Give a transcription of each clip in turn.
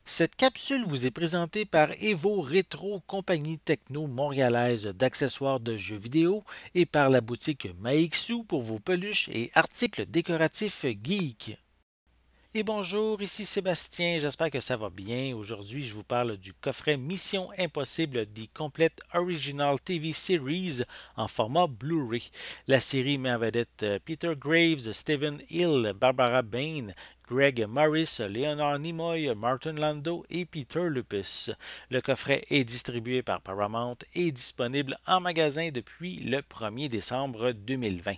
Cette capsule vous est présentée par Evo Rétro, compagnie techno montréalaise d'accessoires de jeux vidéo, et par la boutique Maixu pour vos peluches et articles décoratifs geek. Et bonjour, ici Sébastien, j'espère que ça va bien. Aujourd'hui, je vous parle du coffret Mission Impossible The Complete Original TV Series en format Blu-ray. La série met en vedette Peter Graves, Stephen Hill, Barbara Bain, Greg Morris, Leonard Nimoy, Martin Lando et Peter Lupus. Le coffret est distribué par Paramount et disponible en magasin depuis le 1er décembre 2020.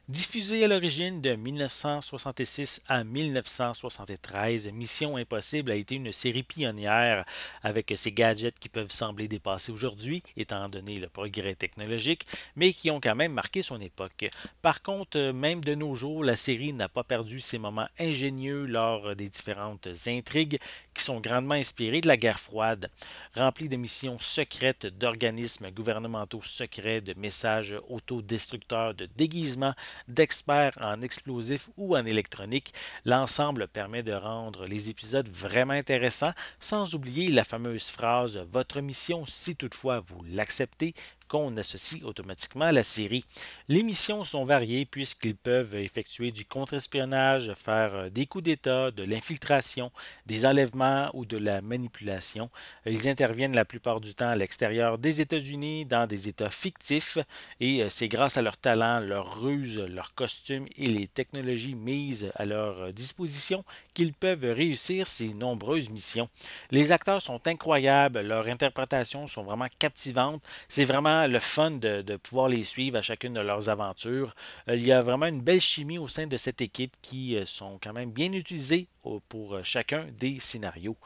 Diffusée à l'origine de 1966 à 1973, Mission Impossible a été une série pionnière avec ses gadgets qui peuvent sembler dépassés aujourd'hui, étant donné le progrès technologique, mais qui ont quand même marqué son époque. Par contre, même de nos jours, la série n'a pas perdu ses moments ingénieux lors des différentes intrigues qui sont grandement inspirées de la guerre froide. Remplie de missions secrètes, d'organismes gouvernementaux secrets, de messages autodestructeurs, de déguisements, d'experts en explosifs ou en électronique, l'ensemble permet de rendre les épisodes vraiment intéressants, sans oublier la fameuse phrase Votre mission, si toutefois vous l'acceptez, qu'on associe automatiquement à la série. Les missions sont variées puisqu'ils peuvent effectuer du contre-espionnage, faire des coups d'État, de l'infiltration, des enlèvements ou de la manipulation. Ils interviennent la plupart du temps à l'extérieur des États-Unis, dans des États fictifs, et c'est grâce à leur talent, leur ruse, leur costume et les technologies mises à leur disposition qu'ils peuvent réussir ces nombreuses missions. Les acteurs sont incroyables, leurs interprétations sont vraiment captivantes. C'est vraiment le fun de pouvoir les suivre à chacune de leurs aventures. Il y a vraiment une belle chimie au sein de cette équipe qui sont quand même bien utilisées pour chacun des scénarios.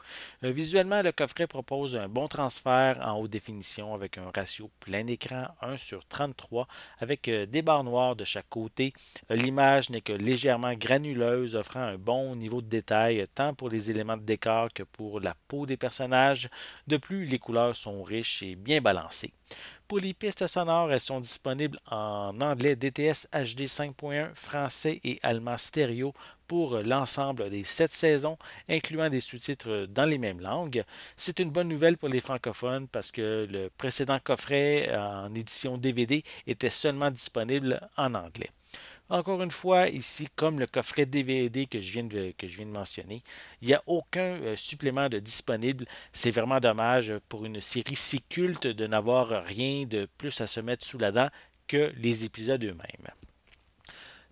Visuellement, le coffret propose un bon transfert en haute définition avec un ratio plein écran 1 sur 33 avec des barres noires de chaque côté. L'image n'est que légèrement granuleuse, offrant un bon niveau de détail tant pour les éléments de décor que pour la peau des personnages. De plus, les couleurs sont riches et bien balancées. Pour les pistes sonores, elles sont disponibles en anglais DTS HD 5.1, français et allemand stéréo pour l'ensemble des 7 saisons, incluant des sous-titres dans les mêmes langues. C'est une bonne nouvelle pour les francophones parce que le précédent coffret en édition DVD était seulement disponible en anglais. Encore une fois, ici, comme le coffret DVD que je viens de mentionner, il n'y a aucun supplément de disponible. C'est vraiment dommage pour une série si culte de n'avoir rien de plus à se mettre sous la dent que les épisodes eux-mêmes.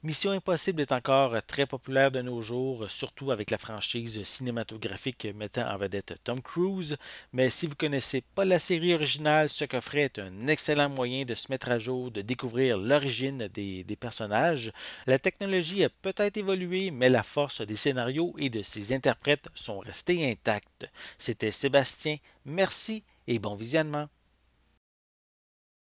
Mission Impossible est encore très populaire de nos jours, surtout avec la franchise cinématographique mettant en vedette Tom Cruise. Mais si vous ne connaissez pas la série originale, ce coffret est un excellent moyen de se mettre à jour, de découvrir l'origine des personnages. La technologie a peut-être évolué, mais la force des scénarios et de ses interprètes sont restés intactes. C'était Sébastien, merci et bon visionnement.